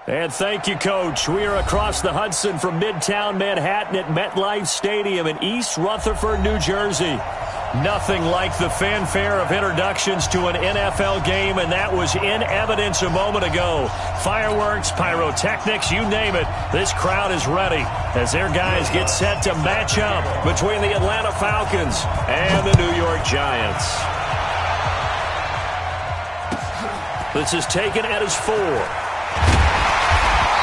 And thank you, Coach. We are across the Hudson from Midtown Manhattan at MetLife Stadium in East Rutherford, New Jersey. Nothing like the fanfare of introductions to an NFL game, and that was in evidence a moment ago. Fireworks, pyrotechnics, you name it. This crowd is ready as their guys get set to match up between the Atlanta Falcons and the New York Giants. This is taken at his 4.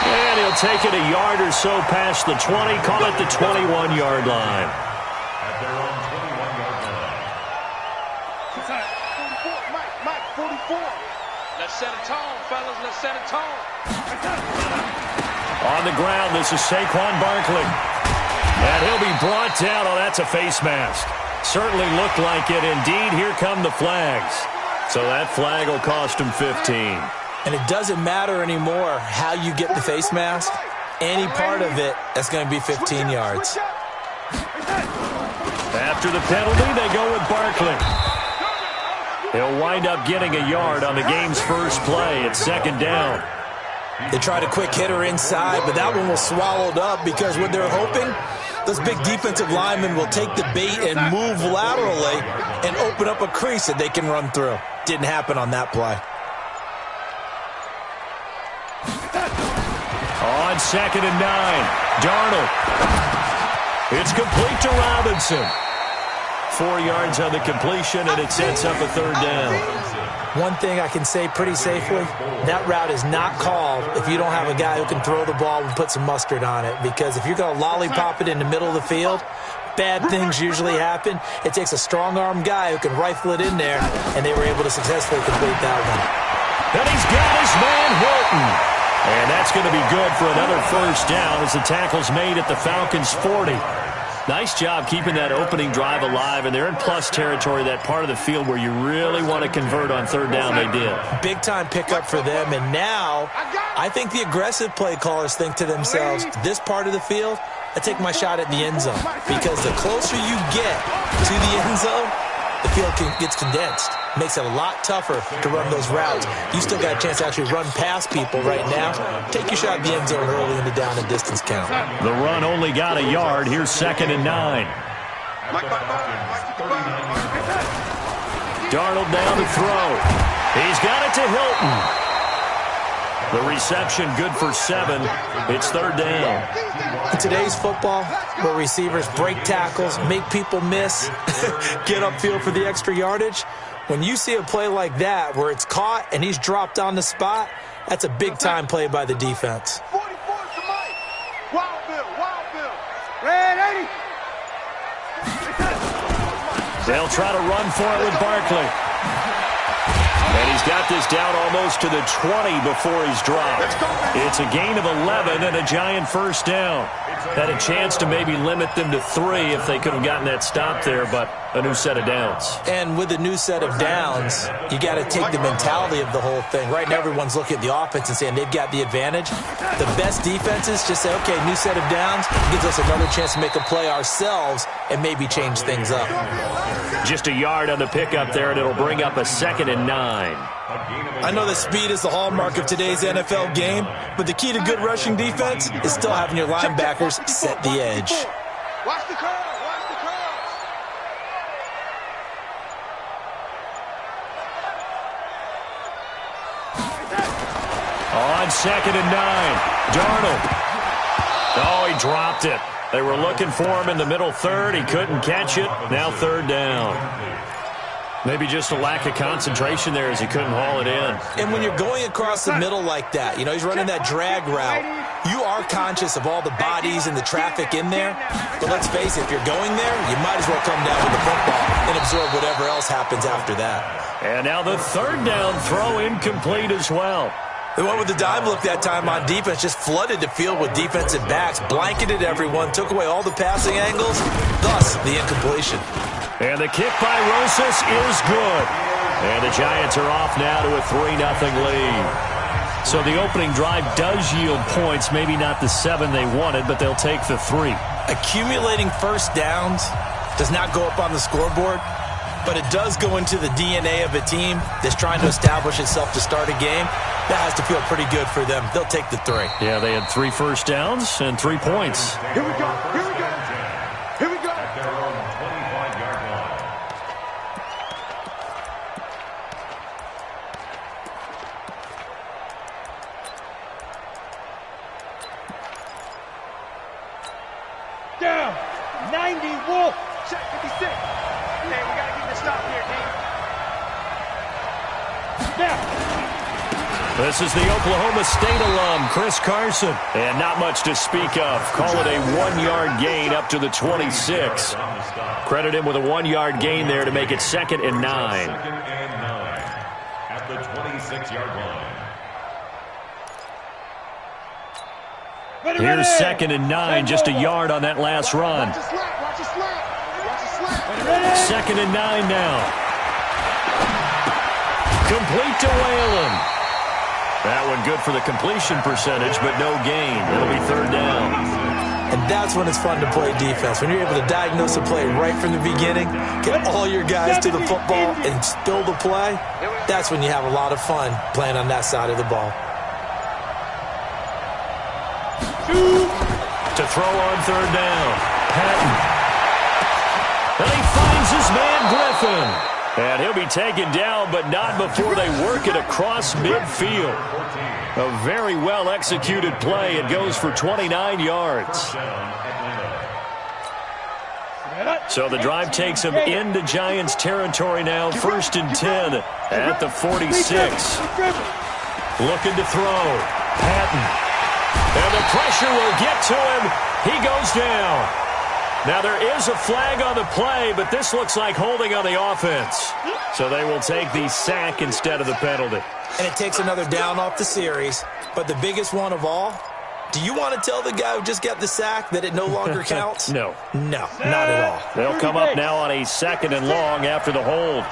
And he'll take it a yard or so past the 20, call it the 21-yard line. At their own 21-yard line. Mike, 44. Let's set a tone, fellas. Let's set a tone. On the ground, this is Saquon Barkley. And he'll be brought down. Oh, that's a face mask. Certainly looked like it. Indeed, here come the flags. So that flag will cost him 15. And it doesn't matter anymore how you get the face mask. Any part of it, that's going to be 15 yards. After the penalty, they go with Barkley. He'll wind up getting a yard on the game's first play. It's second down. They tried a quick hitter inside, but that one was swallowed up because what they're hoping, those big defensive linemen will take the bait and move laterally and open up a crease that they can run through. Didn't happen on that play. On second and 9, Darnold. It's complete to Robinson. 4 yards on the completion, and it sets up a third down. One thing I can say pretty safely, that route is not called if you don't have a guy who can throw the ball and put some mustard on it. Because if you're going to lollipop it in the middle of the field, bad things usually happen. It takes a strong-arm guy who can rifle it in there, and they were able to successfully complete that one. And he's got his man Hilton. And that's going to be good for another first down as the tackle's made at the Falcons' 40. Nice job keeping that opening drive alive, and they're in plus territory, that part of the field where you really want to convert on third down. They did. Big-time pickup for them, and now I think the aggressive play callers think to themselves, this part of the field, I take my shot at the end zone, because the closer you get to the end zone, the field gets condensed. Makes it a lot tougher to run those routes. You still got a chance to actually run past people right now. Take your shot at the end zone early in the down and distance count. The run only got a yard. Here's second and 9. Darnold down to throw. He's got it to Hilton. The reception good for 7. It's third down. In today's football, where receivers break tackles, make people miss, get upfield for the extra yardage, when you see a play like that where it's caught and he's dropped on the spot, that's a big-time play by the defense. 44 to Mike. Wild Bill. Red 80. They'll try to run for it with Barkley. And he's got this down almost to the 20 before he's dropped. It's a gain of 11 and a Giant first down. Had a chance to maybe limit them to 3 if they could have gotten that stop there, but a new set of downs. And with a new set of downs, you got to take the mentality of the whole thing. Right now, everyone's looking at the offense and saying they've got the advantage. The best defenses just say, okay, new set of downs, gives us another chance to make a play ourselves and maybe change things up. Just a yard on the pickup there, and it'll bring up a second and 9. I know that speed is the hallmark of today's NFL game, but the key to good rushing defense is still having your linebackers set the edge. Watch the curl. On second and 9, Darnold. Oh, he dropped it. They were looking for him in the middle third. He couldn't catch it. Now third down. Maybe just a lack of concentration there as he couldn't haul it in. And when you're going across the middle like that, you know, he's running that drag route, you are conscious of all the bodies and the traffic in there. But let's face it, if you're going there, you might as well come down with the football and absorb whatever else happens after that. And now the third down throw incomplete as well. The one with the dime look that time on defense just flooded the field with defensive backs, blanketed everyone, took away all the passing angles, thus the incompletion. And the kick by Rosas is good. And the Giants are off now to a 3-0 lead. So the opening drive does yield points, maybe not the 7 they wanted, but they'll take the 3. Accumulating first downs does not go up on the scoreboard, but it does go into the DNA of a team that's trying to establish itself to start a game. That has to feel pretty good for them. They'll take the 3. Yeah, they had 3 first downs and 3 points. Here we go. Here we go. Here we go. At their own 25-yard line. Down. 90 Wolf. Check 56. Hey, we got to get this stop here, team. Now. This is the Oklahoma State alum, Chris Carson. And not much to speak of. Call it a 1-yard gain up to the 26. Credit him with a 1-yard gain there to make it 2nd and 9. 2nd and 9 at the 26-yard line. Here's 2nd and 9, just a yard on that last run. 2nd and 9 now. Complete to Whalen. That one good for the completion percentage, but no gain. It'll be 3rd down. And that's when it's fun to play defense. When you're able to diagnose a play right from the beginning, get all your guys to the football, and spill the play, that's when you have a lot of fun playing on that side of the ball. To throw on 3rd down. Patton. And he finds his man Griffin. And he'll be taken down, but not before they work it across midfield. A very well-executed play. It goes for 29 yards. So the drive takes him into Giants territory now. 1st and 10 at the 46. Looking to throw. Patton. And the pressure will get to him. He goes down. Now, there is a flag on the play, but this looks like holding on the offense. So they will take the sack instead of the penalty. And it takes another down off the series. But the biggest one of all, do you want to tell the guy who just got the sack that it no longer counts? No. No, not at all. They'll come up now on a 2nd and long after the hold.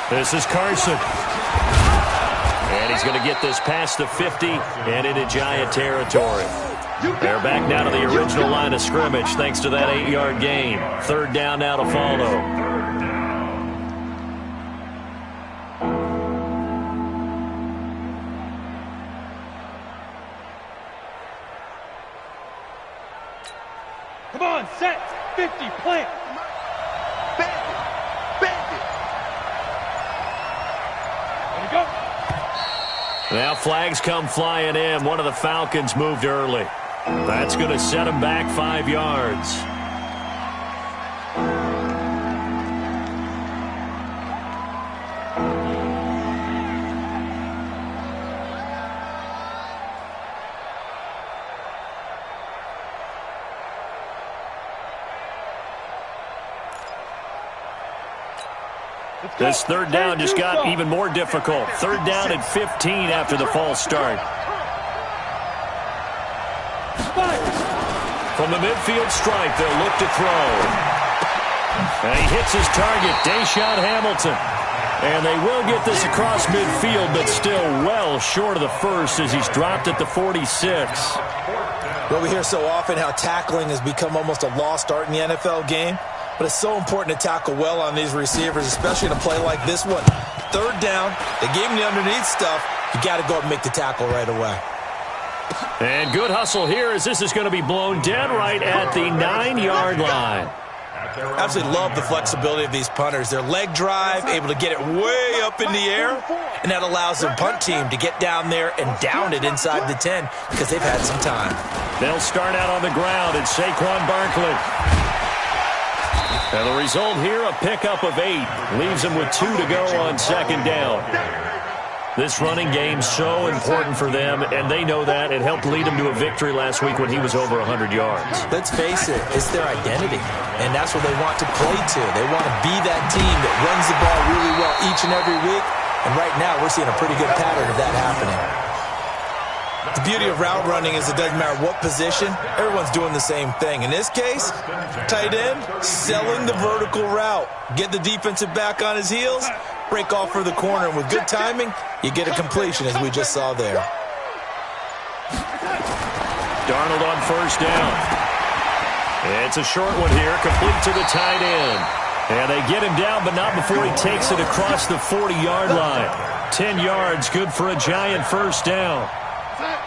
This is Carson. And he's going to get this past the 50 and into Giant territory. They're back now to the original line of scrimmage thanks to that 8-yard gain. 3rd down now to follow. Come on, set. 50, plant. There you go. Now flags come flying in. One of the Falcons moved early. That's going to set him back 5 yards. This 3rd down just got even more difficult. 3rd down and 15 after the false start. From the midfield stripe, they'll look to throw. And he hits his target, Deshaun Hamilton. And they will get this across midfield, but still well short of the first as he's dropped at the 46. Well, we hear so often how tackling has become almost a lost art in the NFL game. But it's so important to tackle well on these receivers, especially in a play like this one. 3rd down, they gave him the underneath stuff. You got to go up and make the tackle right away. And good hustle here as this is going to be blown dead right at the 9-yard line. Absolutely love the flexibility of these punters. Their leg drive, able to get it way up in the air, and that allows their punt team to get down there and down it inside the 10 because they've had some time. They'll start out on the ground and Saquon Barkley. And the result here, a pickup of 8. Leaves him with 2 to go on 2nd down. This running game so important for them, and they know that. It helped lead him to a victory last week when he was over 100 yards. Let's face it, it's their identity, and that's what they want to play to. They want to be that team that runs the ball really well each and every week, and right now we're seeing a pretty good pattern of that happening. The beauty of route running is it doesn't matter what position, everyone's doing the same thing. In this case, tight end, selling the vertical route. Get the defensive back on his heels, break off for the corner, and with good timing, you get a completion as we just saw there. Darnold on 1st down. It's a short one here, complete to the tight end. And they get him down, but not before he takes it across the 40-yard line. 10 yards, good for a Giant first down.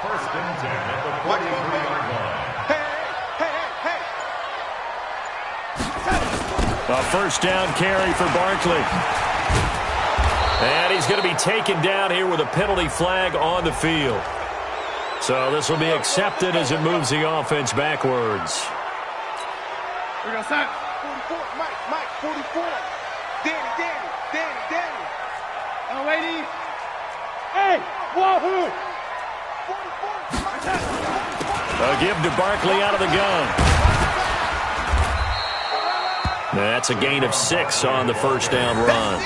First and 10 at the 43-yard line. A first down carry for Barkley. And he's going to be taken down here with a penalty flag on the field. So this will be accepted as it moves the offense backwards. We go, son. 44, Mike, 44. Danny. Oh, lady. Hey, wahoo. 44. A give to Barkley out of the gun. That's a gain of 6 on the first down run.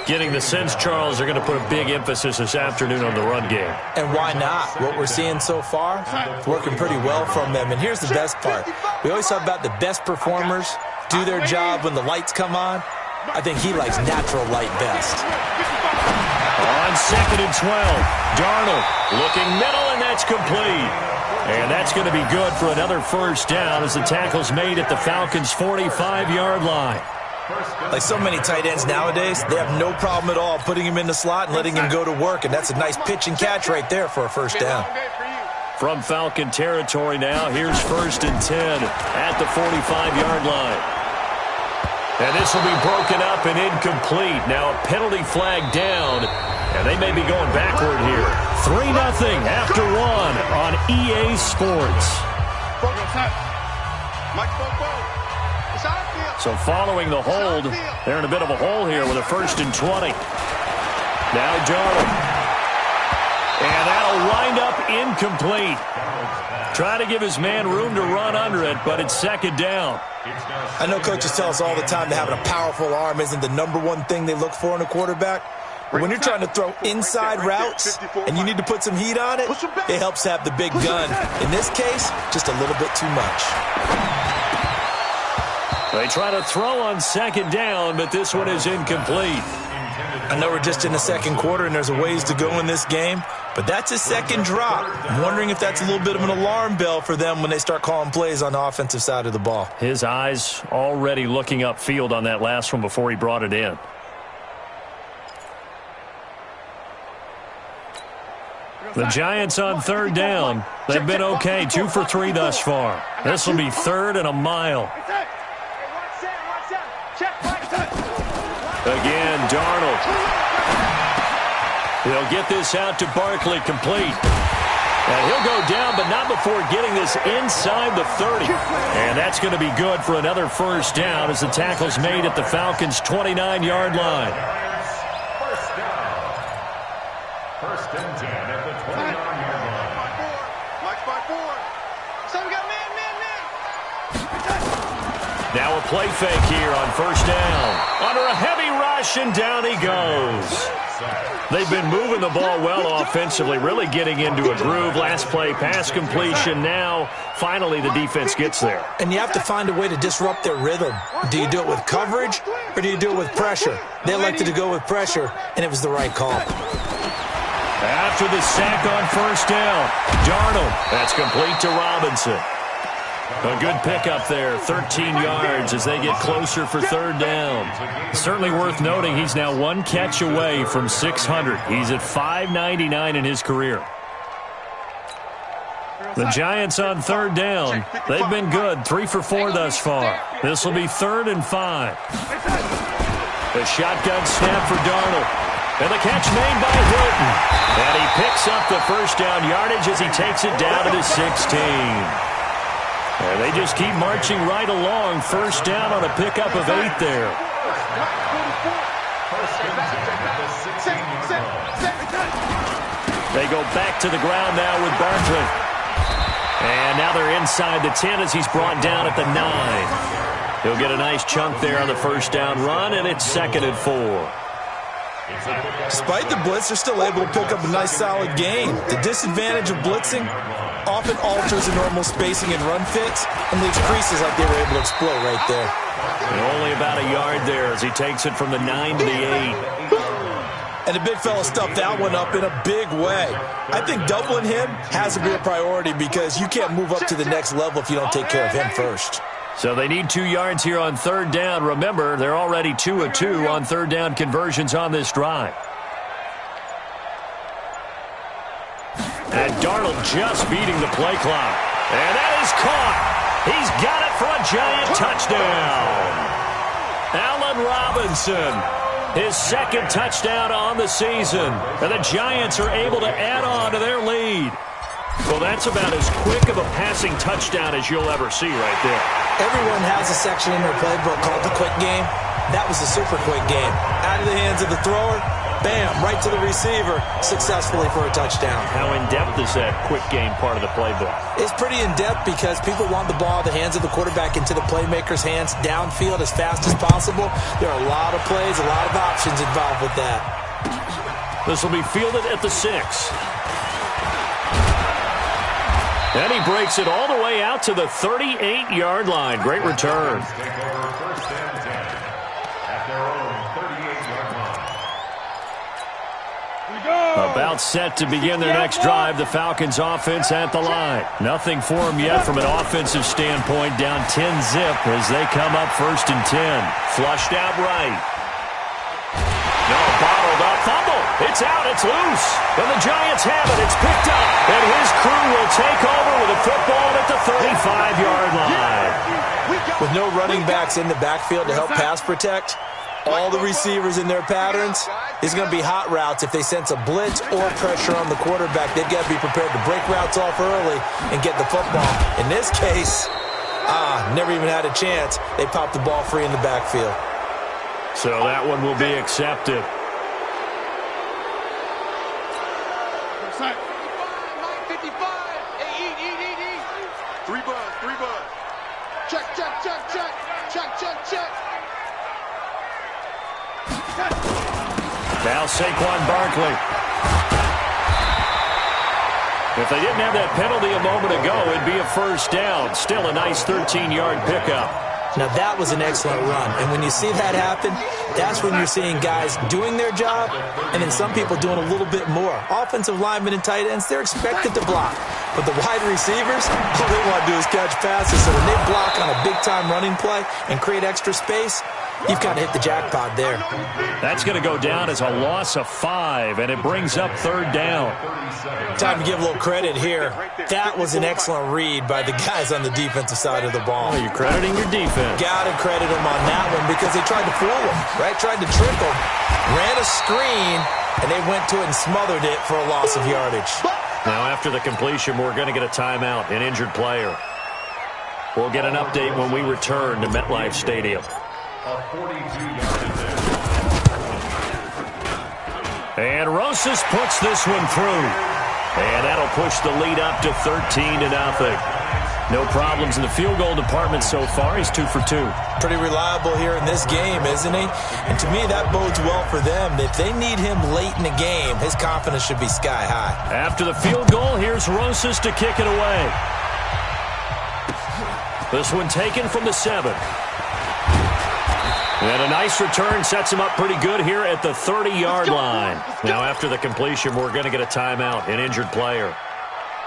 Getting the sense, Charles, they're going to put a big emphasis this afternoon on the run game. And why not? What we're seeing so far, it's working pretty well from them. And here's the best part. We always talk about the best performers do their job when the lights come on. I think he likes natural light best. On 2nd and 12, Darnold looking middle, and that's complete. And that's going to be good for another first down as the tackle's made at the Falcons' 45-yard line. Like so many tight ends nowadays, they have no problem at all putting him in the slot and letting him go to work, and that's a nice pitch and catch right there for a first down. From Falcon territory now, here's 1st and 10 at the 45-yard line. And this will be broken up and incomplete. Now a penalty flag down, and they may be going backward here. 3-0 after 1 on EA Sports. So following the hold, they're in a bit of a hole here with a 1st and 20. Now Darnold. And that'll wind up incomplete. Trying to give his man room to run under it, but it's 2nd down. I know coaches tell us all the time that having a powerful arm isn't the #1 thing they look for in a quarterback. But when you're trying to throw inside routes and you need to put some heat on it, it helps to have the big gun. In this case, just a little bit too much. They try to throw on 2nd down, but this one is incomplete. I know we're just in the 2nd quarter and there's a ways to go in this game, but that's his 2nd drop. I'm wondering if that's a little bit of an alarm bell for them when they start calling plays on the offensive side of the ball. His eyes already looking upfield on that last one before he brought it in. The Giants on 3rd down. They've been okay, 2 for 3 thus far. This will be 3rd and a mile. Again, Darnold. He'll get this out to Barkley, complete. And he'll go down, but not before getting this inside the 30. And that's going to be good for another first down as the tackle's made at the Falcons' 29-yard line. First and 10 at the 29-yard line. Mike's by 4. So we got man. Now a play fake here on first down. Under a heavy rush, and down he goes. They've been moving the ball well offensively, really getting into a groove. Last play, pass completion. Now, finally, the defense gets there. And you have to find a way to disrupt their rhythm. Do you do it with coverage, or do you do it with pressure? They elected to go with pressure, and it was the right call. After the sack on first down, Darnold. That's complete to Robinson. A good pickup there, 13 yards as they get closer for 3rd down. Certainly worth noting he's now 1 catch away from 600. He's at 599 in his career. The Giants on 3rd down. They've been good, 3 for 4 thus far. This will be 3rd and 5. The shotgun snap for Darnold. And the catch made by Hilton. And he picks up the first down yardage as he takes it down to the 16. And they just keep marching right along. First down on a pickup of 8 there. They go back to the ground now with Barkley. And now they're inside the 10 as he's brought down at the 9. He'll get a nice chunk there on the first down run, and it's 2nd and 4. Despite the blitz, they're still able to pick up a nice solid gain. The disadvantage of blitzing often alters the normal spacing and run fits and leaves creases like they were able to exploit right there. And only about a yard there as he takes it from the 9 to the 8. And the big fella stuffed that one up in a big way. I think doubling him has to be a priority because you can't move up to the next level if you don't take care of him first. So they need 2 yards here on third down. Remember, they're already 2 of 2 on third down conversions on this drive. And Darnold just beating the play clock. And that is caught. He's got it for a giant touchdown. Allen Robinson, his second touchdown on the season. And the Giants are able to add on to their lead. Well, that's about as quick of a passing touchdown as you'll ever see right there. Everyone has a section in their playbook called the quick game. That was a super quick game. Out of the hands of the thrower, bam, right to the receiver, successfully for a touchdown. How in-depth is that quick game part of the playbook? It's pretty in-depth because people want the ball in the hands of the quarterback into the playmaker's hands downfield as fast as possible. There are a lot of plays, a lot of options involved with that. This will be fielded at the 6. And he breaks it all the way out to the 38-yard line. Great return. About set to begin their next drive. The Falcons offense at the line. Nothing for them yet from an offensive standpoint. Down 10-zip as they come up 1st and 10. Flushed out right. No, bottled up. Fumble. It's out. It's loose. And the Giants have it. It's picked up. And his crew will take over with a football at the 35-yard line. With no running backs in the backfield to help pass protect, all the receivers in their patterns, it's going to be hot routes. If they sense a blitz or pressure on the quarterback, they've got to be prepared to break routes off early and get the football. In this case, never even had a chance. They popped the ball free in the backfield. So that one will be accepted. Now Saquon Barkley. If they didn't have that penalty a moment ago, it'd be a first down. Still a nice 13-yard pickup. Now, that was an excellent run. And when you see that happen, that's when you're seeing guys doing their job and then some people doing a little bit more. Offensive linemen and tight ends, they're expected to block. But the wide receivers, all they want to do is catch passes. So when they block on a big-time running play and create extra space, you've got to hit the jackpot there. That's going to go down as a loss of 5, and it brings up third down. Time to give a little credit here. That was an excellent read by the guys on the defensive side of the ball. Oh, you're crediting your defense. Got to credit them on that one because they tried to fool them, right? Tried to trick them, ran a screen, and they went to it and smothered it for a loss of yardage. Now, after the completion, we're going to get a timeout, an injured player. We'll get an update when we return to MetLife Stadium. And Rosas puts this one through. And that'll push the lead up to 13-0. No problems in the field goal department so far. He's 2 for 2. Pretty reliable here in this game, isn't he? And to me, that bodes well for them. If they need him late in the game, his confidence should be sky high. After the field goal, here's Rosas to kick it away. This one taken from the 7. And a nice return sets him up pretty good here at the 30-yard line. Now, after the completion, we're going to get a timeout, an injured player.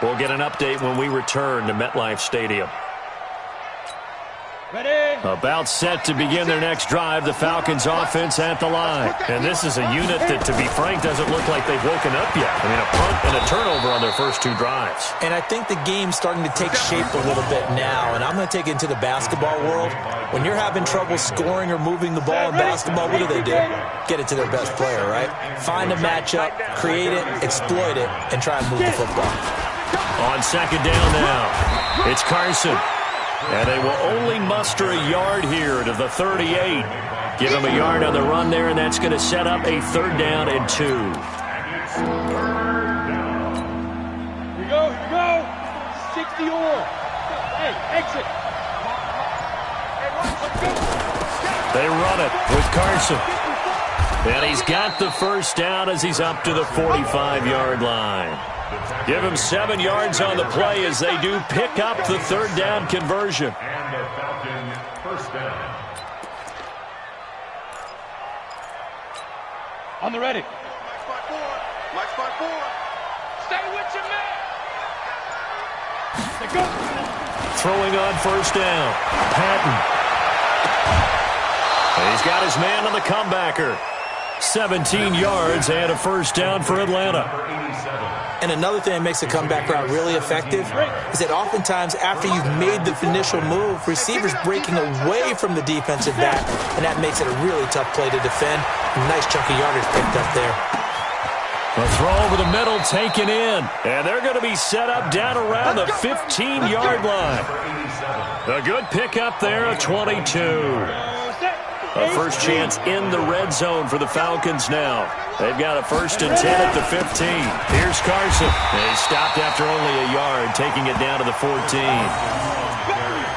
We'll get an update when we return to MetLife Stadium. Ready? About set to begin their next drive, the Falcons offense at the line. And this is a unit that, to be frank, doesn't look like they've woken up yet. I mean, a punt and a turnover on their first 2 drives. And I think the game's starting to take shape a little bit now. And I'm going to take it into the basketball world. When you're having trouble scoring or moving the ball in basketball, what do? Get it to their best player, right? Find a matchup, create it, exploit it, and try and move the football. On second down now, it's Carson. And they will only muster a yard here to the 38. Give them a yard on the run there, and that's going to set up a 3rd down and 2. Here we go. 60 all. Hey, exit. They run it with Carson. And he's got the first down as he's up to the 45-yard line. Give him 7 yards on the play as they do pick up the 3rd down conversion. And the Falcons first down. On the ready. Mike spot 4. Stay with your man. They go. throwing on first down. Patton. He's got his man on the comebacker. 17 yards and a first down for Atlanta. And another thing that makes a comeback route really effective is that oftentimes after you've made the initial move, receivers breaking away from the defensive back, and that makes it a really tough play to defend. A nice chunk of yardage picked up there. The throw over the middle taken in, and they're going to be set up down around the 15-yard line. A good pickup there, a 22. A first chance in the red zone for the Falcons now. They've got a 1st and 10 at the 15. Here's Carson. They stopped after only a yard, taking it down to the 14.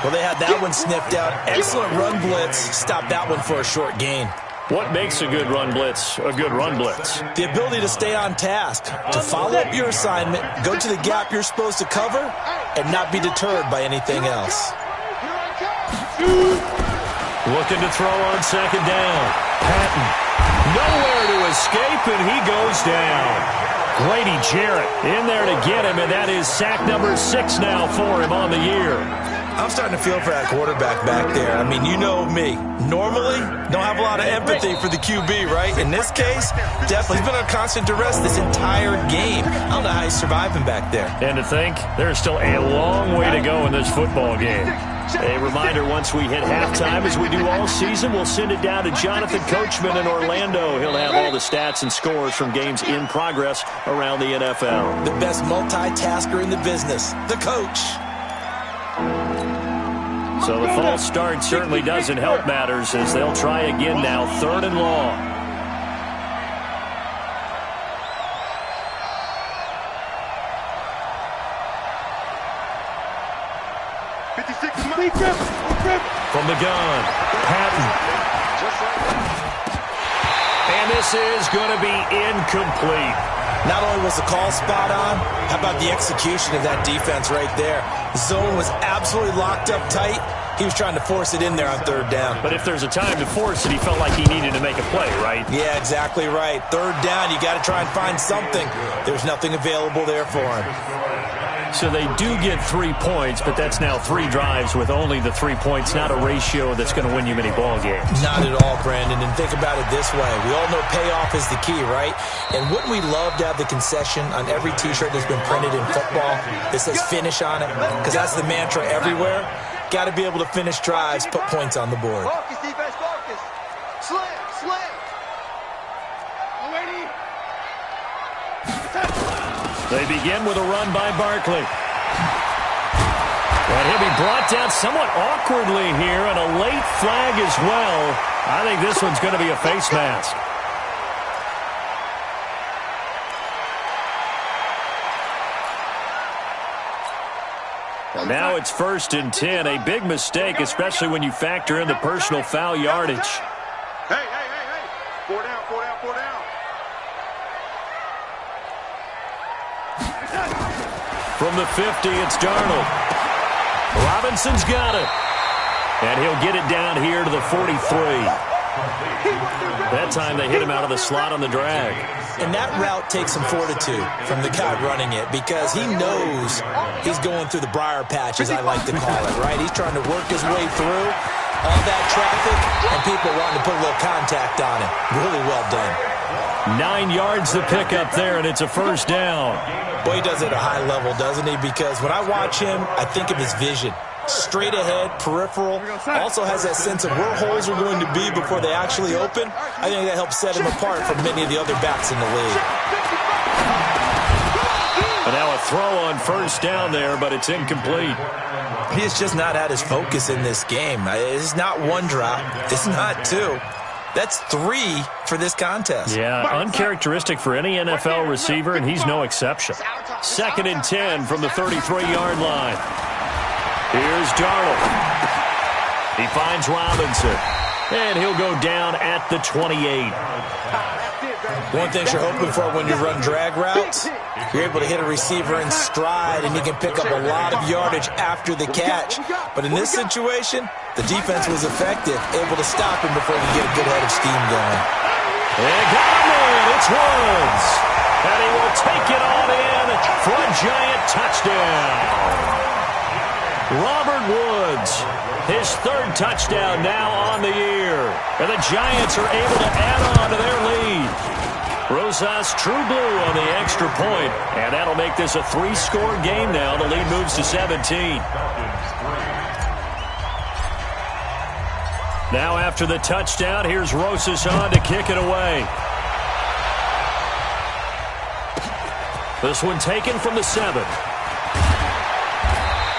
Well, they had that one sniffed out. Excellent run blitz. Stopped that one for a short gain. What makes a good run blitz a good run blitz? The ability to stay on task, to follow up your assignment, go to the gap you're supposed to cover, and not be deterred by anything else. Looking to throw on second down. Patton. Nowhere to escape, and he goes down. Grady Jarrett in there to get him, and that is sack number 6 now for him on the year. I'm starting to feel for that quarterback back there. I mean, you know me. Normally, don't have a lot of empathy for the QB, right? In this case, definitely. He's been on constant duress this entire game. I don't know how he's surviving back there. And to think, there's still a long way to go in this football game. A reminder, once we hit halftime, as we do all season, we'll send it down to Jonathan Coachman in Orlando. He'll have all the stats and scores from games in progress around the NFL. The best multitasker in the business, the coach. So the false start certainly doesn't help matters as they'll try again now, 3rd and long. From the gun, Patton. And this is going to be incomplete. Not only was the call spot on, how about the execution of that defense right there? Zone was absolutely locked up tight. He was trying to force it in there on 3rd down. But if there's a time to force it, he felt like he needed to make a play, right? Yeah, exactly right. 3rd down, you got to try and find something. There's nothing available there for him. So they do get 3 points, but that's now 3 drives with only the 3 points, not a ratio that's going to win you many ball games. Not at all, Brandon. And think about it this way. We all know payoff is the key, right? And wouldn't we love to have the concession on every T-shirt that's been printed in football that says finish on it? Because that's the mantra everywhere. Got to be able to finish drives, put points on the board. Focus, defense, focus. Slam. They begin with a run by Barkley. And he'll be brought down somewhat awkwardly here, and a late flag as well. I think this one's going to be a face mask. Well, now it's 1st and 10. A big mistake, especially when you factor in the personal foul yardage. Hey. 4 down. From the 50, it's Darnold. Robinson's got it. And he'll get it down here to the 43. That time they hit him out of the slot on the drag. And that route takes some fortitude from the guy running it because he knows he's going through the briar patch, as I like to call it, right? He's trying to work his way through all that traffic and people wanting to put a little contact on him. Really well done. 9 yards to pick up there, and it's a 1st down. Boy, he does it at a high level, doesn't he? Because when I watch him, I think of his vision. Straight ahead, peripheral. Also has that sense of where holes are going to be before they actually open. I think that helps set him apart from many of the other backs in the league. And now a throw on 1st down there, but it's incomplete. He has just not had his focus in this game. It's not 1 drop. It's not 2. That's 3 for this contest. Yeah, uncharacteristic for any NFL receiver, and he's no exception. 2nd and 10 from the 33-yard line. Here's Darnold. He finds Robinson, and he'll go down at the 28. One thing you're hoping for when you run drag routes, you're able to hit a receiver in stride, and you can pick up a lot of yardage after the catch. But in this situation, the defense was effective, able to stop him before he get a good head of steam going. And got him in. It's Woods. And he will take it on in for a giant touchdown. Robert Woods, his third touchdown now on the year. And the Giants are able to add on to their lead. Rosas true blue on the extra point, and that'll make this a three-score game now. The lead moves to 17. Now after the touchdown, here's Rosas on to kick it away. This one taken from the 7.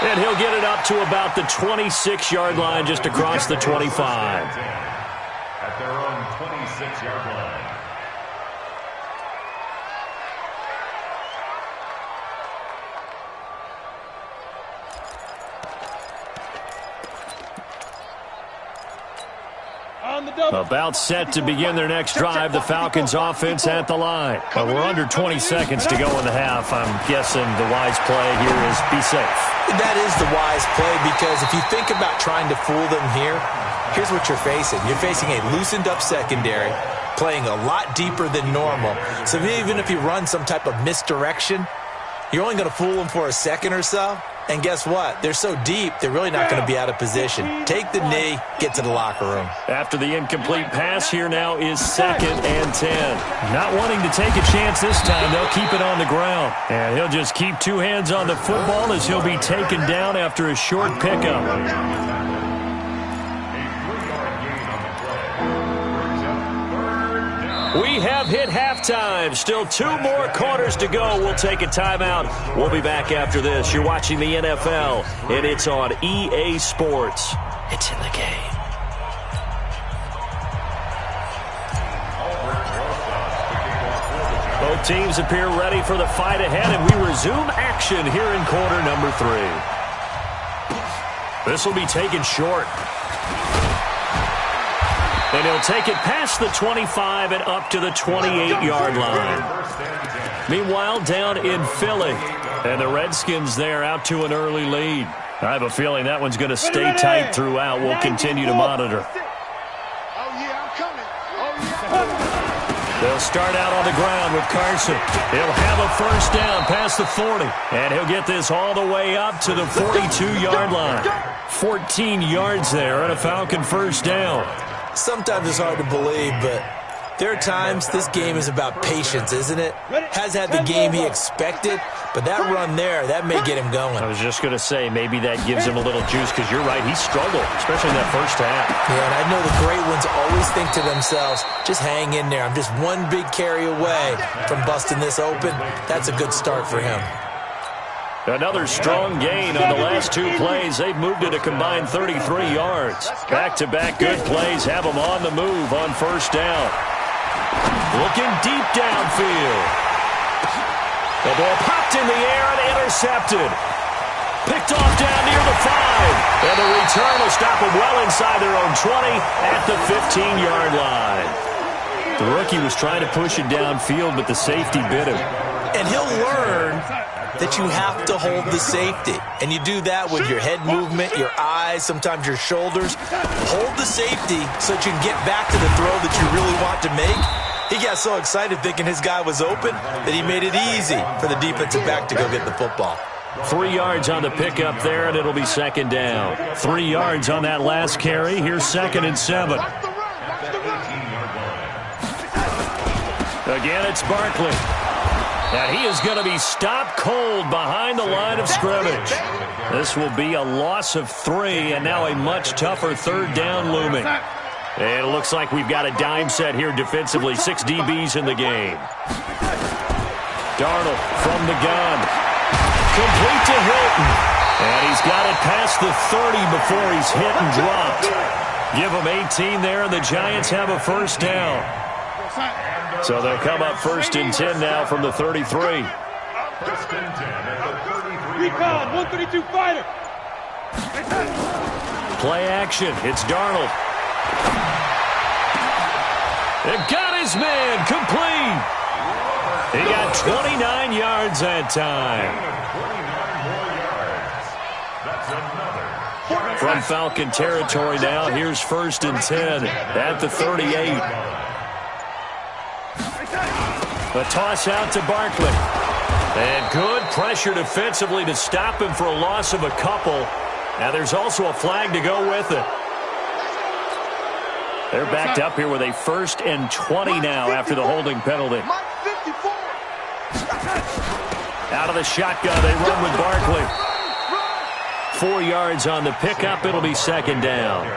And he'll get it up to about the 26-yard line, just across the 25. At their own 26-yard line. About set to begin their next drive, the Falcons offense at the line. We're under 20 seconds to go in the half. I'm guessing the wise play here is be safe. That is the wise play, because if you think about trying to fool them here, here's what you're facing. You're facing a loosened up secondary, playing a lot deeper than normal. So even if you run some type of misdirection, you're only going to fool them for a second or so. And guess what? They're so deep, they're really not going to be out of position. Take the knee, get to the locker room. After the incomplete pass, here now is 2nd and 10. Not wanting to take a chance this time, they'll keep it on the ground. And he'll just keep two hands on the football as he'll be taken down after a short pickup. We have hit halftime. Still 2 more quarters to go. We'll take a timeout. We'll be back after this. You're watching the NFL, and it's on EA Sports. It's in the game. Both teams appear ready for the fight ahead, and we resume action here in quarter number 3. This will be taken short. And he'll take it past the 25 and up to the 28-yard line. Meanwhile, down in Philly, and the Redskins there out to an early lead. I have a feeling that one's going to stay tight throughout. We'll continue to monitor. They'll start out on the ground with Carson. He'll have a first down past the 40, and he'll get this all the way up to the 42-yard line. 14 yards there and a Falcon first down. Sometimes it's hard to believe, but there are times this game is about patience, isn't it? Has had the game he expected, but that run there, that may get him going. I was just going to say, maybe that gives him a little juice, because you're right, he struggled, especially in that first half. Yeah, and I know the great ones always think to themselves, just hang in there. I'm just one big carry away from busting this open. That's a good start for him. Another strong gain on the last 2 plays. They've moved it a combined 33 yards. Back-to-back good plays have them on the move on first down. Looking deep downfield. The ball popped in the air and intercepted. Picked off down near the 5. And the return will stop them well inside their own 20 at the 15-yard line. The rookie was trying to push it downfield, but the safety bit him. And he'll learn that you have to hold the safety. And you do that with your head movement, your eyes, sometimes your shoulders. Hold the safety so that you can get back to the throw that you really want to make. He got so excited thinking his guy was open that he made it easy for the defensive back to go get the football. 3 yards on the pickup there, and it'll be 2nd down. 3 yards on that last carry. Here's 2nd and 7. Again, it's Barkley. And he is going to be stopped cold behind the line of scrimmage. This will be a loss of 3, and now a much tougher 3rd down looming. And it looks like we've got a dime set here defensively. 6 DBs in the game. Darnold from the gun. Complete to Hilton. And he's got it past the 30 before he's hit and dropped. Give him 18 there, and the Giants have a first down. So they'll come up 1st and 10 now from the 33. Recon, 132 fighter. Play action. It's Darnold. It got his man complete. He got 29 yards that time. From Falcon territory now, here's 1st and 10 at the 38. The toss out to Barkley. And good pressure defensively to stop him for a loss of a couple. Now there's also a flag to go with it. They're backed up here with a 1st and 20 now after the holding penalty. Out of the shotgun, they run with Barkley. 4 yards on the pickup. It'll be 2nd down.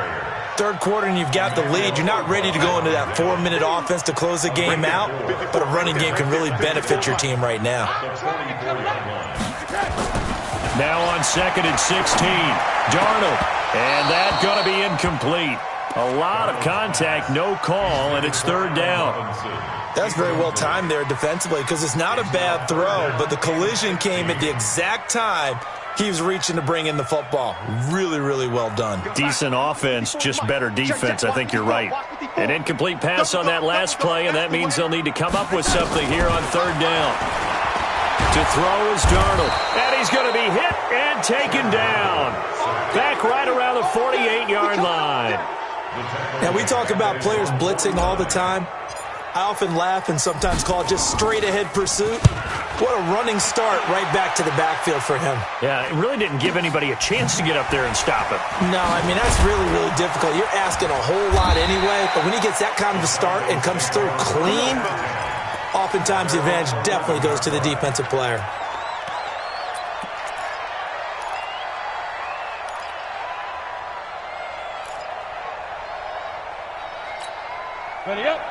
Third quarter and you've got the lead. You're not ready to go into that 4-minute offense to close the game out, but a running game can really benefit your team right now. Now on 2nd and 16, Darnold. And that's going to be incomplete. A lot of contact, no call, and it's 3rd down. That's very well timed there defensively because it's not a bad throw, but the collision came at the exact time he was reaching to bring in the football. Really, really well done. Decent offense, just better defense. I think you're right. An incomplete pass on that last play, and that means they'll need to come up with something here on 3rd down. To throw is Darnold, and he's going to be hit and taken down. Back right around the 48-yard line. Now, we talk about players blitzing all the time. I often laugh and sometimes call it just straight-ahead pursuit. What a running start right back to the backfield for him. Yeah, it really didn't give anybody a chance to get up there and stop him. No, I mean, that's really, really difficult. You're asking a whole lot anyway, but when he gets that kind of a start and comes through clean, oftentimes the advantage definitely goes to the defensive player.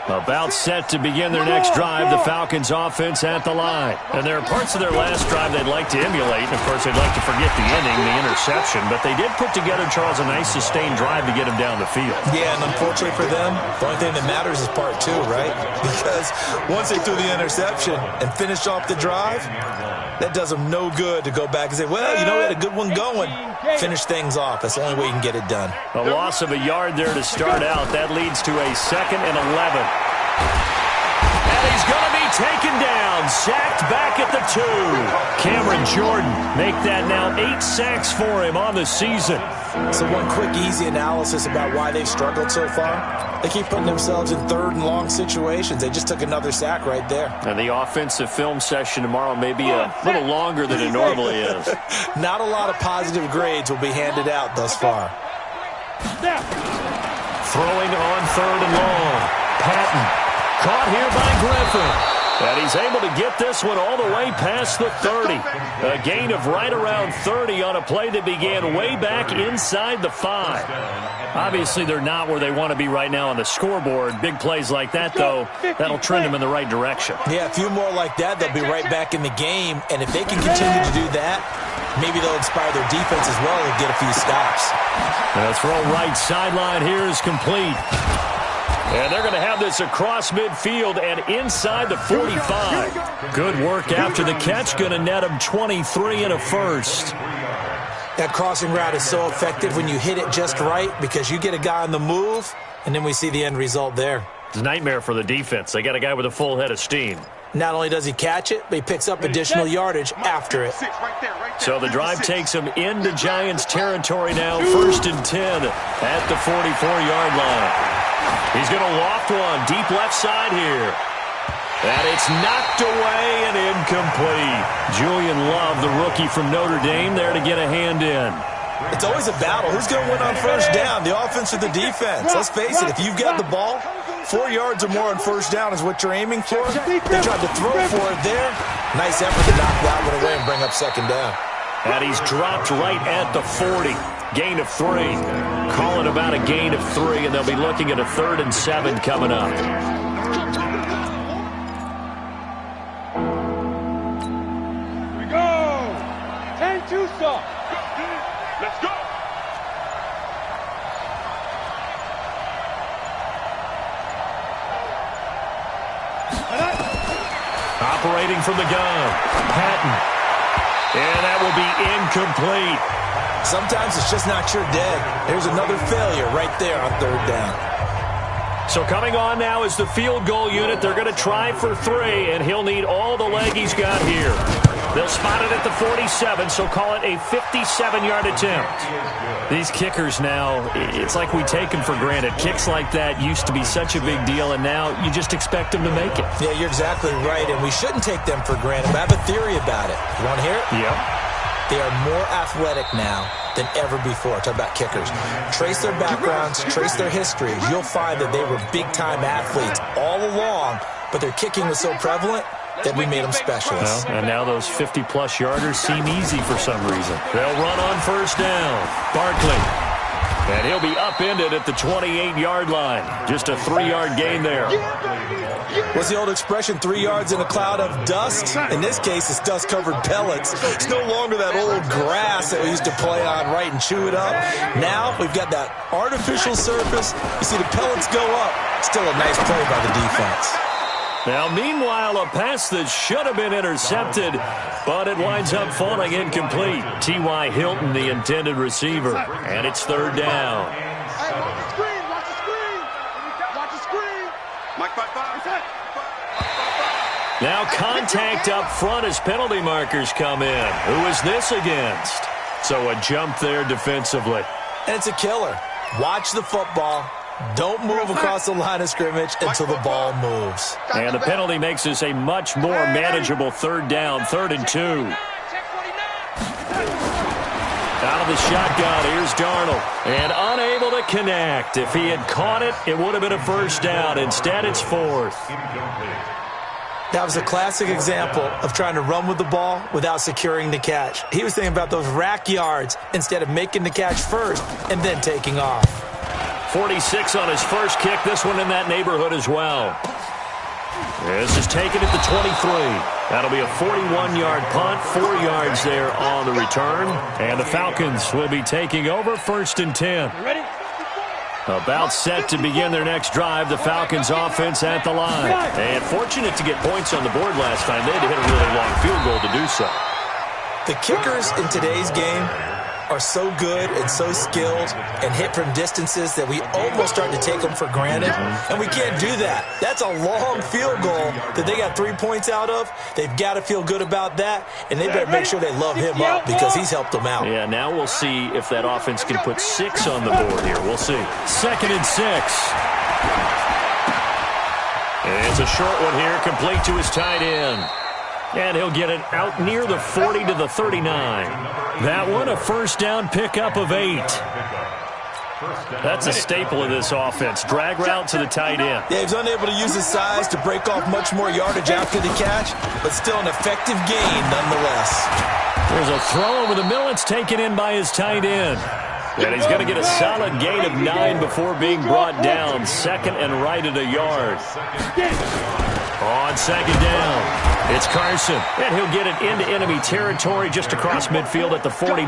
About set to begin their next drive, the Falcons offense at the line. And there are parts of their last drive they'd like to emulate. And, of course, they'd like to forget the ending, the interception. But they did put together, Charles, a nice sustained drive to get him down the field. Yeah, and unfortunately for them, the only thing that matters is part 2, right? Because once they threw the interception and finished off the drive, that does them no good to go back and say, well, you know, we had a good one going. Finish things off. That's the only way you can get it done. A loss of a yard there to start out. That leads to a 2nd and 11. And he's going to be taken down. Sacked back at the 2. Cameron Jordan make that now 8 sacks for him on the season. So one quick, easy analysis about why they've struggled so far. They keep putting themselves in 3rd and long situations. They just took another sack right there. And the offensive film session tomorrow may be a little longer than it normally is. Not a lot of positive grades will be handed out thus far. Throwing on 3rd and long. Patton caught here by Griffin. And he's able to get this one all the way past the 30. A gain of right around 30 on a play that began way back inside the 5. Obviously, they're not where they want to be right now on the scoreboard. Big plays like that, though, that'll trend them in the right direction. Yeah, a few more like that, they'll be right back in the game. And if they can continue to do that, maybe they'll inspire their defense as well and get a few stops. The throw right sideline here is complete. And they're going to have this across midfield and inside the 45. Good work after the catch. Going to net them 23 and a first. That crossing route is so effective when you hit it just right because you get a guy on the move, and then we see the end result there. It's a nightmare for the defense. They got a guy with a full head of steam. Not only does he catch it, but he picks up additional yardage after it. So the drive takes him into Giants territory now. 1st and 10 at the 44-yard line. He's going to loft one deep left side here. And it's knocked away and incomplete. Julian Love, the rookie from Notre Dame, there to get a hand in. It's always a battle. Who's going to win on 1st down, the offense or the defense? Let's face it, if you've got the ball, 4 yards or more on 1st down is what you're aiming for. They tried to throw for it there. Nice effort to knock that one away and bring up 2nd down. And he's dropped right at the 40. Gain of 3. Call it about a gain of 3, and they'll be looking at a 3rd and 7 coming up. Here we go. 10-2 stop. Let's go. Operating from the gun. Patton. And that will be incomplete. Sometimes it's just not your day. There's another failure right there on 3rd down. So coming on now is the field goal unit. They're going to try for 3, and he'll need all the leg he's got here. They'll spot it at the 47, so call it a 57-yard attempt. These kickers now, it's like we take them for granted. Kicks like that used to be such a big deal, and now you just expect them to make it. Yeah, you're exactly right, and we shouldn't take them for granted. But I have a theory about it. You want to hear it? Yep. They are more athletic now than ever before. Talk about kickers. Trace their backgrounds, trace their histories. You'll find that they were big-time athletes all along, but their kicking was so prevalent that we made them specialists. Well, and now those 50-plus yarders seem easy for some reason. They'll run on first down. Barkley. And he'll be upended at the 28-yard line. Just a 3-yard gain there. What's the old expression, 3 yards in a cloud of dust? In this case, it's dust-covered pellets. It's no longer that old grass that we used to play on, right, and chew it up. Now we've got that artificial surface. You see the pellets go up. Still a nice play by the defense. Now, meanwhile, a pass that should have been intercepted, but it winds up falling incomplete. T.Y. Hilton, the intended receiver, and it's third down. Hey, watch the screen, watch the screen. Watch the screen. Mike 5-5. Now contact up front as penalty markers come in. Who is this against? So a jump there defensively. And it's a killer. Watch the football. Don't move across the line of scrimmage until the ball moves. And the penalty makes this a much more manageable third down, 3rd and 2. Out of the shotgun, here's Darnold. And unable to connect. If he had caught it, it would have been a first down. Instead, it's 4th. That was a classic example of trying to run with the ball without securing the catch. He was thinking about those rack yards instead of making the catch first and then taking off. 46 on his first kick. This one in that neighborhood as well. This is taken at the 23. That'll be a 41-yard punt, 4 yards there on the return. And the Falcons will be taking over 1st and 10. Ready? About set to begin their next drive, the Falcons offense at the line. And fortunate to get points on the board last time. They had to hit a really long field goal to do so. The kickers in today's game are so good and so skilled and hit from distances that we almost start to take them for granted, and we can't do that. That's a long field goal that they got 3 points out of. They've got to feel good about that, and they better make sure they love him up because he's helped them out. Yeah, now we'll see if that offense can put 6 on the board here. We'll see. 2nd and 6. And it's a short one here, complete to his tight end. And he'll get it out near the 40 to the 39. That one, a first down pickup of 8. That's a staple of this offense. Drag route to the tight end. Yeah, he's unable to use his size to break off much more yardage after the catch, but still an effective gain nonetheless. There's a throw over the middle. It's taken in by his tight end. And he's going to get a solid gain of 9 before being brought down. 2nd and right at a yard. On 2nd down. It's Carson, and he'll get it into enemy territory just across midfield at the 49.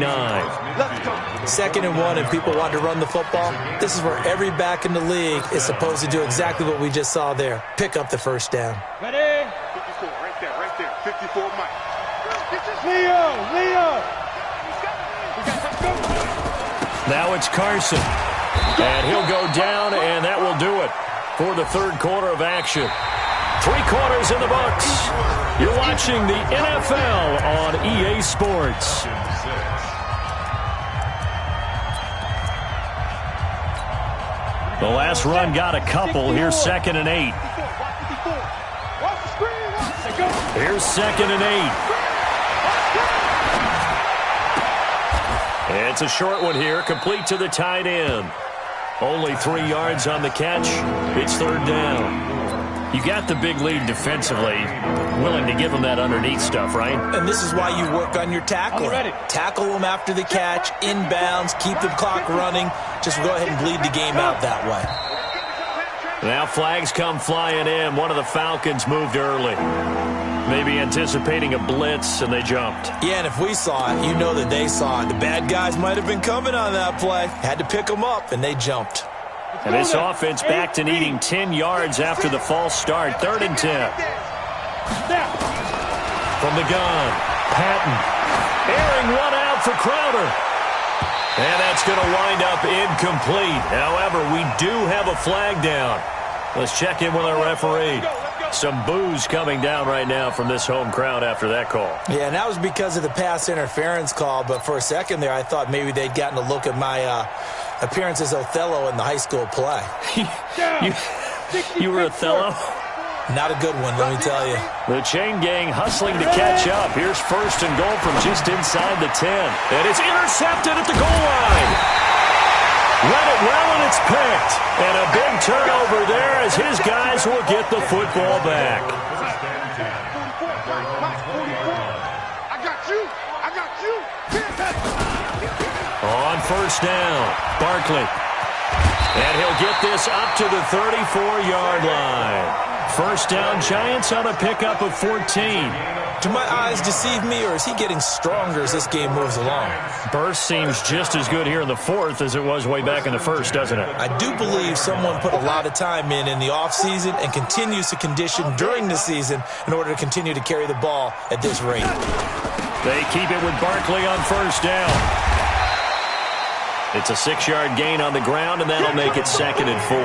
2nd and 1, and people want to run the football. This is where every back in the league is supposed to do exactly what we just saw there. Pick up the first down. Ready? 54, right there. 54, Mike. Leo! Now it's Carson, and he'll go down, and that will do it for the 3rd quarter of action. 3 quarters in the books. You're watching the NFL on EA Sports. The last run got a couple. Here's 2nd and 8. Here's 2nd and 8. It's a short one here, complete to the tight end. Only 3 yards on the catch. It's 3rd down. You got the big lead defensively, willing to give them that underneath stuff, right? And this is why you work on your tackling. Tackle them after the catch, inbounds, keep the clock running. Just go ahead and bleed the game out that way. Now flags come flying in. One of the Falcons moved early. Maybe anticipating a blitz, and they jumped. Yeah, and if we saw it, you know that they saw it. The bad guys might have been coming on that play. Had to pick them up, and they jumped. And this offense back to needing 10 yards after the false start. 3rd and 10. From the gun, Patton. Airing one out for Crowder. And that's going to wind up incomplete. However, we do have a flag down. Let's check in with our referee. Some boos coming down right now from this home crowd after that call. Yeah, and that was because of the pass interference call. But for a second there, I thought maybe they'd gotten a look at my appearance as Othello in the high school play. You were Othello? Not a good one, let me tell you. The chain gang hustling to catch up. Here's first and goal from just inside the 10. And it's intercepted at the goal line. Read it well, and it's picked. And a big turnover there as his guys will get the football back. I got you. On first down, Barkley. And he'll get this up to the 34-yard line. First down, Giants on a pickup of 14. Do my eyes deceive me, or is he getting stronger as this game moves along? Burst seems just as good here in the fourth as it was way back in the first, doesn't it? I do believe someone put a lot of time in the offseason and continues to condition during the season in order to continue to carry the ball at this rate. They keep it with Barkley on first down. It's a 6-yard gain on the ground, and that'll make it 2nd and 4.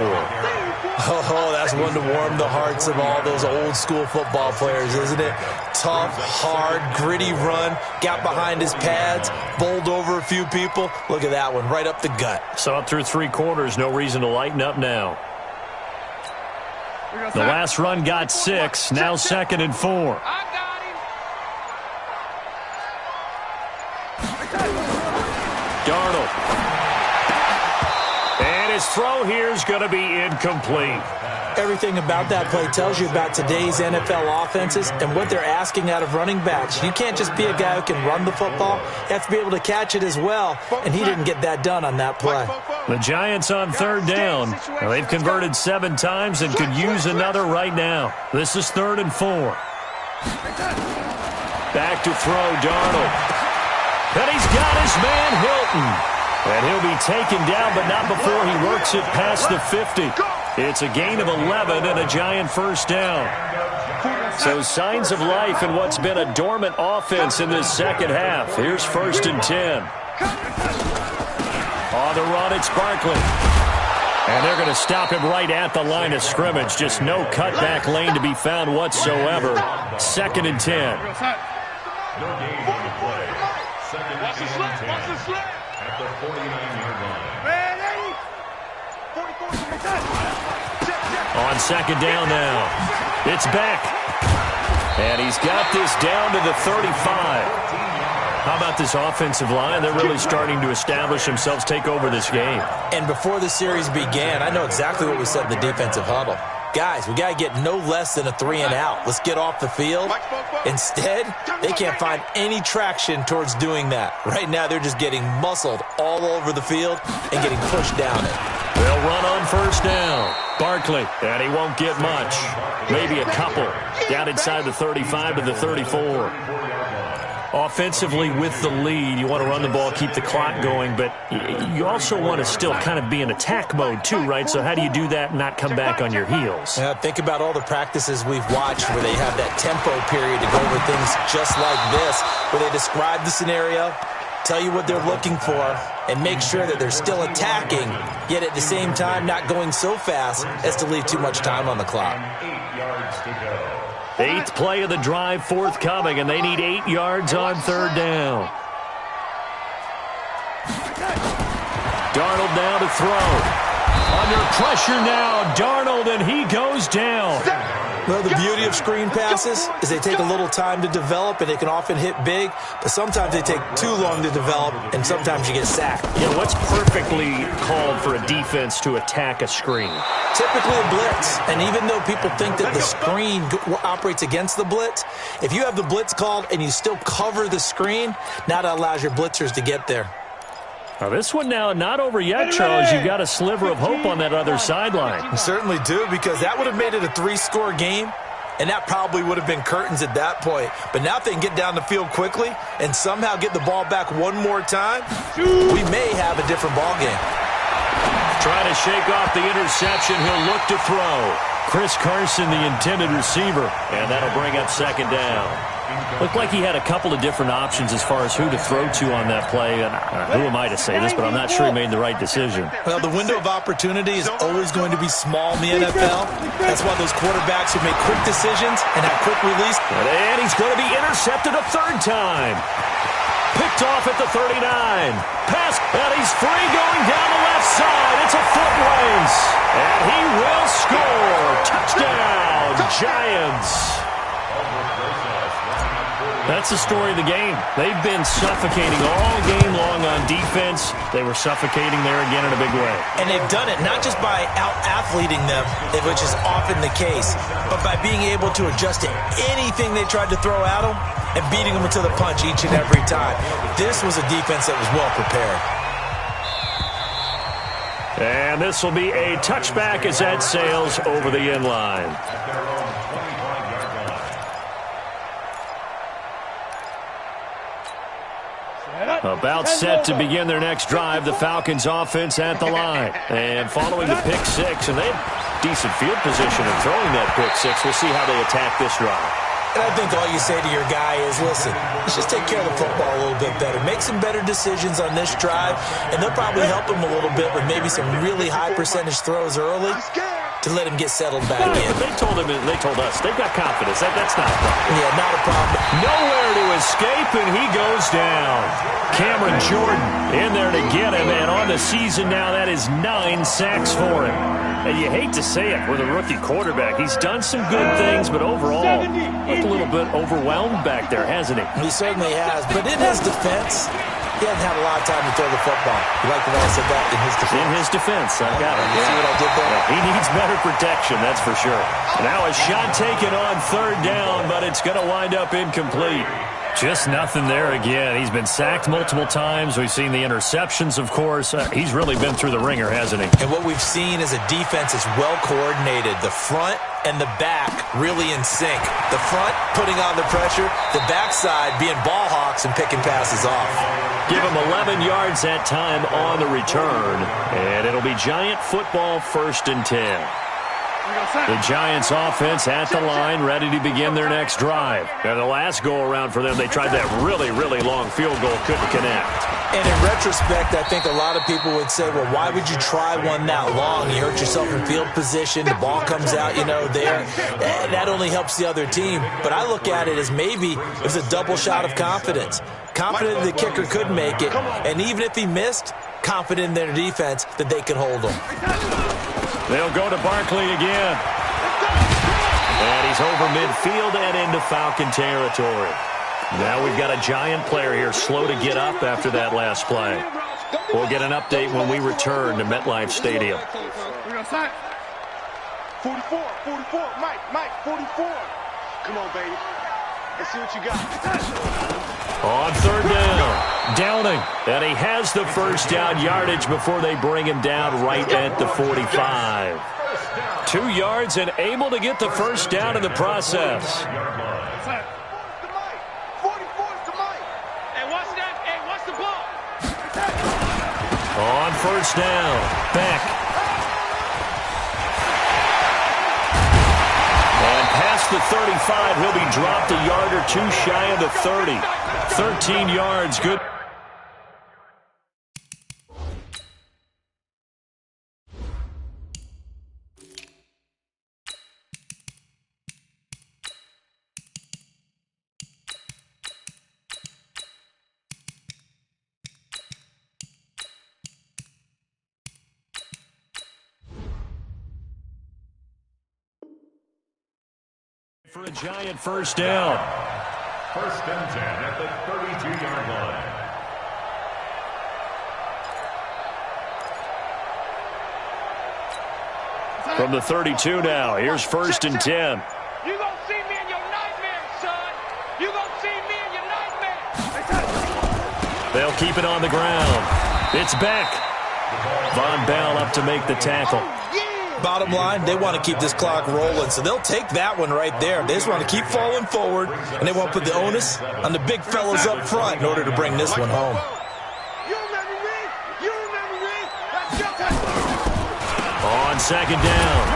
Oh, that's one to warm the hearts of all those old-school football players, isn't it? Tough, hard, gritty run, got behind his pads, bowled over a few people. Look at that one, right up the gut. Saw it through 3 quarters, no reason to lighten up now. The last run got 6, now 2nd and 4. Darnold. And his throw here is going to be incomplete. Everything about that play tells you about today's NFL offenses and what they're asking out of running backs. You can't just be a guy who can run the football. You have to be able to catch it as well, and he didn't get that done on that play. The Giants on third down. Now, they've converted 7 times and could use another right now. This is 3rd and 4. Back to throw, Darnold. And he's got his man, Hilton. And he'll be taken down, but not before he works it past the 50. It's a gain of 11 and a Giant first down. So signs of life in what's been a dormant offense in this second half. Here's 1st and 10. On the run, it's Barkley. And they're going to him right at the line of scrimmage. Just no cutback lane to be found whatsoever. 2nd and 10. No gain on the play. 2nd and 10. At the 49-yard line. On 2nd down now. It's back. And he's got this down to the 35. How about this offensive line? They're really starting to establish themselves, take over this game. And before the series began, I know exactly what we said in the defensive huddle. Guys, we got to get no less than a 3-and-out. Let's get off the field. Instead, they can't find any traction towards doing that. Right now, they're just getting muscled all over the field and getting pushed down it. They'll run on first down. Barkley, and he won't get much. Maybe a couple. Down inside the 35 to the 34. Offensively with the lead, you want to run the ball, keep the clock going, but you also want to still kind of be in attack mode too, right? So how do you do that and not come back on your heels? Yeah, think about all the practices we've watched where they have that tempo period to go over things just like this, where they describe the scenario, tell you what they're looking for, and make sure that they're still attacking, yet at the same time not going so fast as to leave too much time on the clock. 8 yards to go. 8th play of the drive forthcoming, and they need 8 yards on third down. Darnold now to throw. Under pressure now, Darnold, and he goes down. Well, the beauty of screen passes is they take a little time to develop, and they can often hit big, but sometimes they take too long to develop, and sometimes you get sacked. Yeah, what's perfectly called for a defense to attack a screen? Typically a blitz, and even though people think that the screen operates against the blitz, if you have the blitz called and you still cover the screen, now that allows your blitzers to get there. Now this one now not over yet, Charles. You've got a sliver of hope on that other sideline. You certainly do, because that would have made it a 3-score game, and that probably would have been curtains at that point. But now if they can get down the field quickly and somehow get the ball back one more time, we may have a different ball game. Trying to shake off the interception. He'll look to throw. Chris Carson, the intended receiver, and that'll bring up 2nd down. Looked like he had a couple of different options as far as who to throw to on that play. And who am I to say this, but I'm not sure he made the right decision. Well, the window of opportunity is always going to be small in the NFL. That's why those quarterbacks who make quick decisions and have quick release. And he's going to be intercepted a 3rd time. Picked off at the 39. Pass, and he's free going down the left side. It's a foot race. And he will score. Touchdown, Giants. That's the story of the game. They've been suffocating all game long on defense. They were suffocating there again in a big way. And they've done it not just by out-athleting them, which is often the case, but by being able to adjust to anything they tried to throw at them and beating them to the punch each and every time. This was a defense that was well prepared. And this will be a touchback as that sails over the end line. About set to begin their next drive, the Falcons offense at the line. And following the pick six, and they have decent field position in throwing that pick six. We'll see how they attack this drive. And I think all you say to your guy is, listen, let's just take care of the football a little bit better. Make some better decisions on this drive, and they'll probably help him a little bit with maybe some really high percentage throws early to let him get settled back in. They told us, they've got confidence. That's not a problem. Yeah, not a problem. Nowhere to escape, and he goes down. Cameron Jordan in there to get him, and on the season now, that is 9 sacks for him. And you hate to say it with a rookie quarterback. He's done some good things, but overall, looked a little bit overwhelmed back there, hasn't he? He certainly has. But in his defense, he hasn't had a lot of time to throw the football. You like the way I said that? In his defense. In his defense, I got it. You see what I did there? Yeah, he needs better protection, that's for sure. Now a shot taken on third down, but it's going to wind up incomplete. Just nothing there again. He's been sacked multiple times. We've seen the interceptions, of course. He's really been through the ringer, hasn't he? And what we've seen is a defense that's well coordinated. The front and the back really in sync. The front putting on the pressure, the backside being ball hawks and picking passes off. Give him 11 yards that time on the return. And it'll be Giant football 1st and 10. The Giants offense at the line, ready to begin their next drive. And the last go-around for them, they tried that really, really long field goal, couldn't connect. And in retrospect, I think a lot of people would say, well, why would you try one that long? You hurt yourself in field position, the ball comes out, there. That only helps the other team. But I look at it as maybe it was a double shot of confidence. Confident the kicker could make it, and even if he missed, confident in their defense that they could hold him. They'll go to Barkley again. And he's over midfield and into Falcon territory. Now we've got a Giant player here slow to get up after that last play. We'll get an update when we return to MetLife Stadium. 44, Mike, 44. Come on, baby. Let's see what you got. On third down, Downing. And he has the first down yardage before they bring him down right at the 45. 2 yards and able to get the first down in the process. On first down, Beck. And past the 35, he'll be dropped a yard or two shy of the 30. 13 yards, good. For a Giant first down. 1st and 10 at the 32-yard line. From the 32 now, here's 1st and 10. You gonna see me in your nightmares, son. You gonna see me in your nightmares. They'll keep it on the ground. It's Beck. Von Bell up to make the tackle. Bottom line, they want to keep this clock rolling, so they'll take that one right there. They just want to keep falling forward, and they want to put the onus on the big fellas up front in order to bring this one home. You remember me? Let's go. On second down,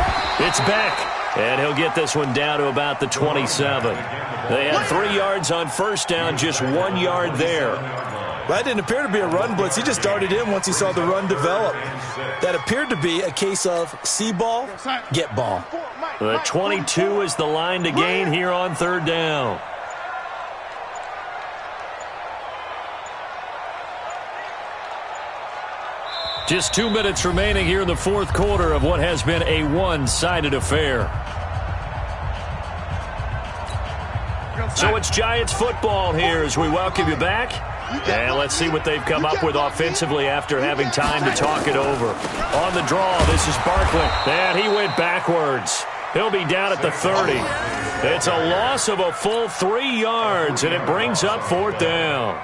it's Beck, and he'll get this one down to about the 27. They had 3 yards on first down, just 1 yard there. That didn't appear to be a run blitz. He just darted in once he saw the run develop. That appeared to be a case of see ball, get ball. The 22 is the line to gain here on third down. Just 2 minutes remaining here in the fourth quarter of what has been a one-sided affair. So it's Giants football here as we welcome you back. And let's see what they've come up with offensively after having time to talk it over. On the draw, this is Barkley. And he went backwards. He'll be down at the 30. It's a loss of a full 3 yards, and it brings up 4th down.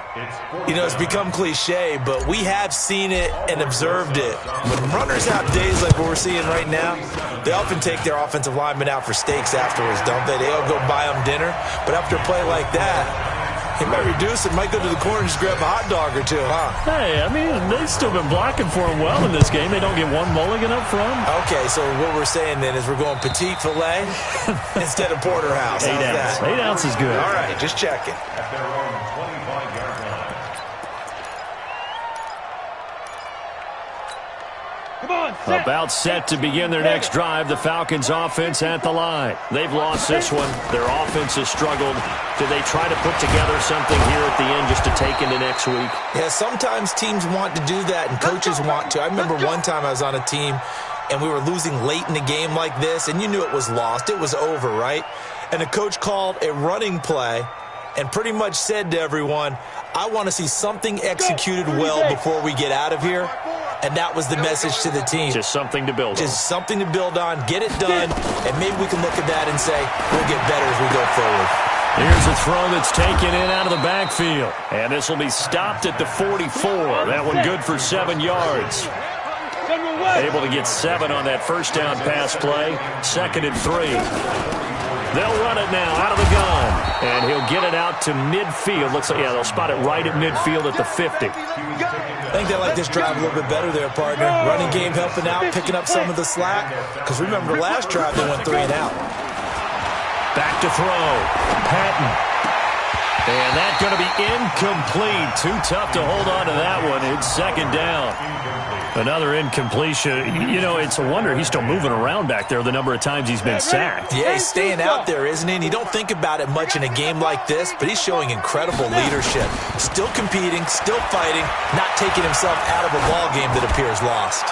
You know, it's become cliche, but we have seen it and observed it. When runners have days like what we're seeing right now, they often take their offensive linemen out for steaks afterwards, don't they? They'll go buy them dinner. But after a play like that, he might reduce it, might go to the corner and just grab a hot dog or two, huh? Hey, I mean, they've still been blocking for him well in this game. They don't get one mulligan up front. Okay, so what we're saying then is we're going petite filet instead of porterhouse. 8 ounce. 8 ounce is good. All right, just checking. At their own 25-yard line. About set to begin their next drive, the Falcons offense at the line. They've lost this one. Their offense has struggled. Do they try to put together something here at the end just to take into next week? Yeah, sometimes teams want to do that and coaches want to. I remember one time I was on a team and we were losing late in the game like this, and you knew it was lost. It was over, right? And the coach called a running play and pretty much said to everyone, I want to see something executed well before we get out of here. And that was the message to the team. Just something to build on. Just something to build on, get it done, and maybe we can look at that and say, we'll get better as we go forward. Here's a throw that's taken in out of the backfield. And this will be stopped at the 44. That one good for 7 yards. Able to get 7 on that first down pass play. 2nd and 3. They'll run it now out of the gun. And he'll get it out to midfield. Looks like, yeah, they'll spot it right at midfield at the 50. I think they like this drive a little bit better there, partner. Running game helping out, picking up some of the slack. Because remember, the last drive they went 3 and out. Back to throw. Patton. And that's going to be incomplete. Too tough to hold on to that one. It's 2nd down. Another incompletion. You know, it's a wonder he's still moving around back there the number of times he's been sacked. Yeah, he's staying out there, isn't he? And you don't think about it much in a game like this, but he's showing incredible leadership. Still competing, still fighting, not taking himself out of a ball game that appears lost.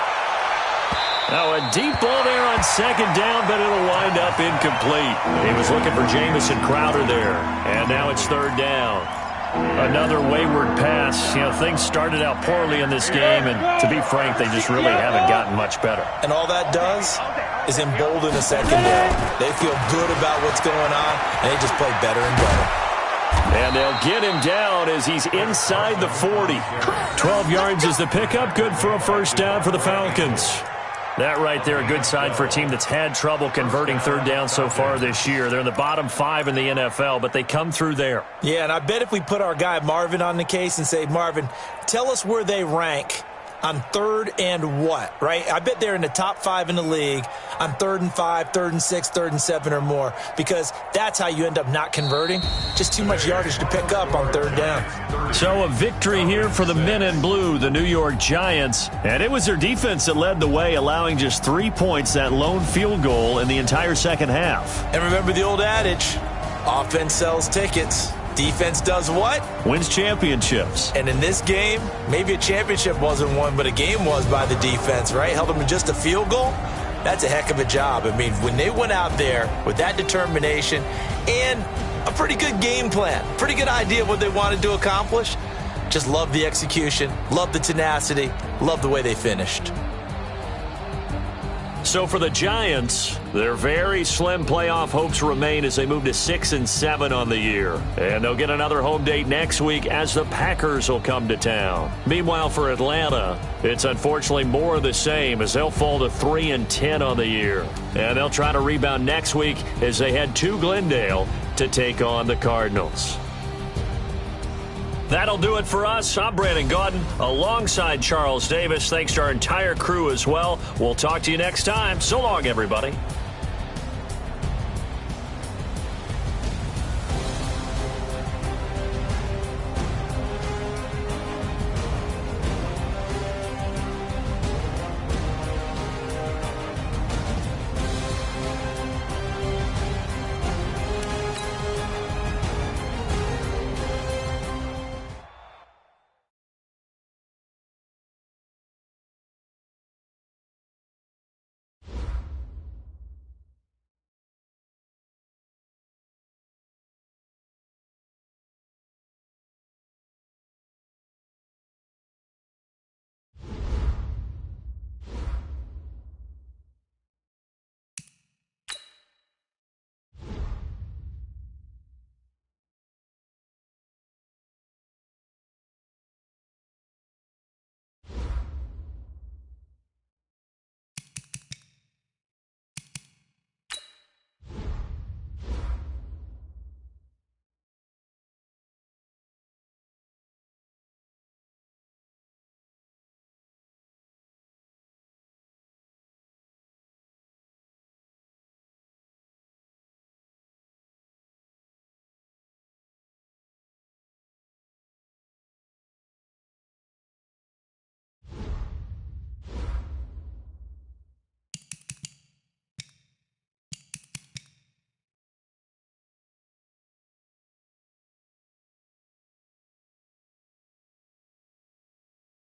Now a deep ball there on 2nd down, but it'll wind up incomplete. He was looking for Jamison Crowder there, and now it's 3rd down. Another wayward pass. You know, things started out poorly in this game, and to be frank, they just really haven't gotten much better. And all that does is embolden the secondary. They feel good about what's going on, and they just play better and better. And they'll get him down as he's inside the 40. 12 yards is the pickup. Good for a 1st down for the Falcons. That right there, a good sign for a team that's had trouble converting 3rd down so far this year. They're in the bottom 5 in the NFL, but they come through there. Yeah, and I bet if we put our guy Marvin on the case and say, Marvin, tell us where they rank on 3rd and what, right? I bet they're in the top 5 in the league on 3rd and 5, 3rd and 6, 3rd and 7 or more, because that's how you end up not converting. Just too much yardage to pick up on 3rd down. So a victory here for the men in blue, the New York Giants. And it was their defense that led the way, allowing just 3 points, that lone field goal in the entire 2nd half. And remember the old adage, offense sells tickets. Defense does what? Wins championships. And in this game, maybe a championship wasn't won, but a game was by the defense, right? Held them to just a field goal. That's a heck of a job. I mean, when they went out there with that determination and a pretty good game plan, pretty good idea of what they wanted to accomplish, just love the execution, love the tenacity, love the way they finished. So for the Giants, their very slim playoff hopes remain as they move to 6-7 on the year. And they'll get another home date next week as the Packers will come to town. Meanwhile, for Atlanta, it's unfortunately more of the same as they'll fall to 3-10 on the year. And they'll try to rebound next week as they head to Glendale to take on the Cardinals. That'll do it for us. I'm Brandon Gaudin alongside Charles Davis. Thanks to our entire crew as well. We'll talk to you next time. So long, everybody.